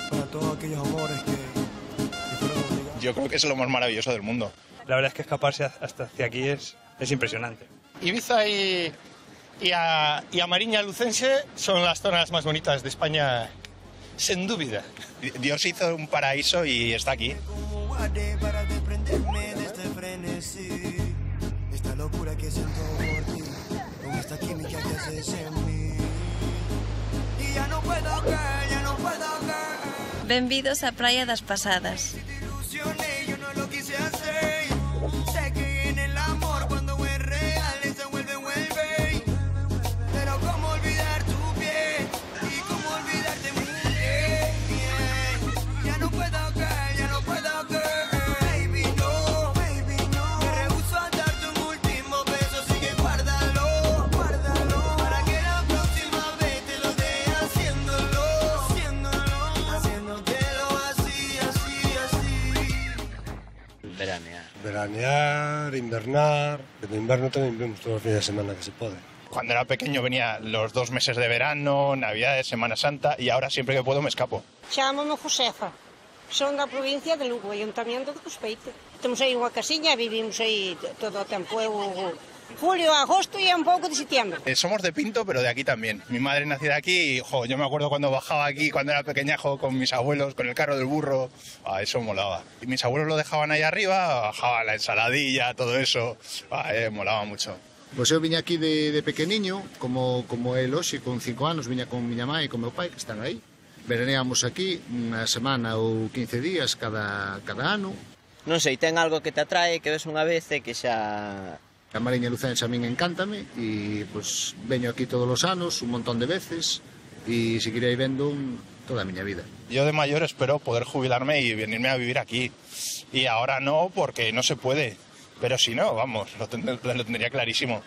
Para todos aquellos amores que fueron obligados. Yo creo que es lo más maravilloso del mundo. La verdad es que escaparse hasta hacia aquí es impresionante. Ibiza y a Mariña Lucense son las zonas más bonitas de España, sin duda. Dios hizo un paraíso y está aquí. Para desprenderme de este frenesí, esta locura que siento por ti, con esta química que haces en mí. Y ya no puedo caer, ya no puedo caer. Benvidos a Praia das Pasadas. Te ilusioné, yo no lo quise hacer. Sé que en el amor cuando es real se vuelve. Pero cómo olvidar tu piel y cómo olvidarte muy bien. Ya no puedo caer, ya no puedo caer. Baby, no. Me rehúso a darte un último beso, así que guárdalo. Para que la próxima vez te lo dé haciéndolo. Haciéndotelo así. Veranear, invernar. En invierno también vemos todos los fines de semana que se puede. Cuando era pequeño venía los 2 meses de verano, Navidad, Semana Santa, y ahora siempre que puedo me escapo. Chámame Josefa, son da provincia de Lugo, Ayuntamiento de Cospeite. Temos aí unha casiña, vivimos aí todo o tempo, julio, agosto e un pouco de septiembre. Somos de Pinto, pero de aquí también. Mi madre nació de aquí y yo me acuerdo cuando bajaba aquí, cuando era pequeñajo, con mis abuelos, con el carro del burro. Eso molaba. Y mis abuelos lo dejaban ahí arriba, bajaba la ensaladilla, todo eso. Molaba mucho. Pois eu viña aquí de pequeniño, como el hoxe, con 5 anos, viña con miña mãe e con meu pai, que están aí. Veraneamos aquí unha semana ou 15 días cada ano. Non sei, ten algo que te atrae, que ves unha vez e que xa... A Mariña Lucense a min encántame e pois veño aquí todos os anos, un montón de veces, e seguirei vendo toda a miña vida. Yo de mayor espero poder jubilarme y venirme a vivir aquí. Y ahora no, porque no se puede. Pero si no, vamos, lo tendría clarísimo.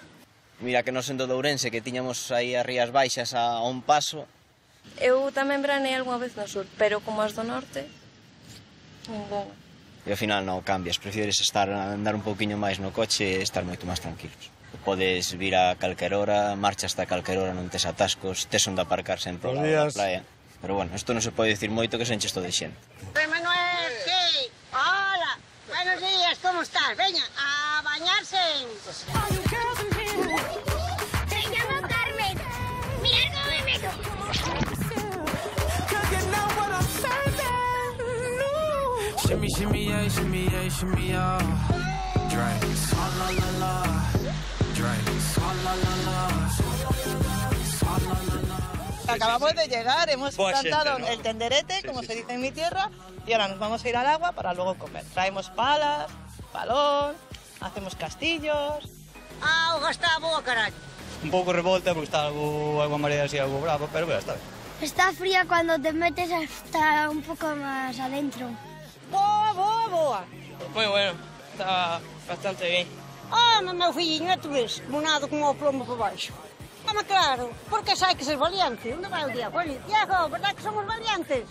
Mira que nos en do Ourense, que tiñamos aí as Rías Baixas a un paso. Eu tamén veraneei algunha vez no sur, pero como as do norte, ningún. E ao final non cambias, prefieres andar un pouquiño máis no coche e estar moito máis tranquilos. Podes vir a calquer hora, marcha hasta calquer hora, non tes atascos, tes onde aparcar sempre na praia. Pero bueno, isto non se pode dicir moito que se enche isto de xente. Manuel, sí, hola, buenos días, ¿cómo estás? Veña, a bañarse. Se llama Carmen. Mira cómo me meto. Shimmy, yeah. Drinks. Acabamos de llegar, hemos plantado el tenderete, como se dice en mi tierra, y ahora nos vamos a ir al agua para luego comer. Traemos palas, balón, hacemos castillos. Auga está boa, caray. Un pouco revolta porque está algo marea así, algo bravo, pero bueno, está bien. Está fría cuando te metes hasta un poco más adentro. Boa. Muy bueno, está bastante bien. Meu filliño, tú ves, monado con o plomo por baixo. Claro, porque hai que ser valiente. Onde vai o Diego? Diego, verdad que somos valientes?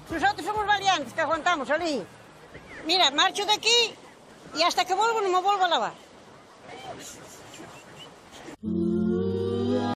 Nosotros somos valientes, que aguantamos ali. Mira, marcho de aquí e hasta que volvo non me volvo a lavar.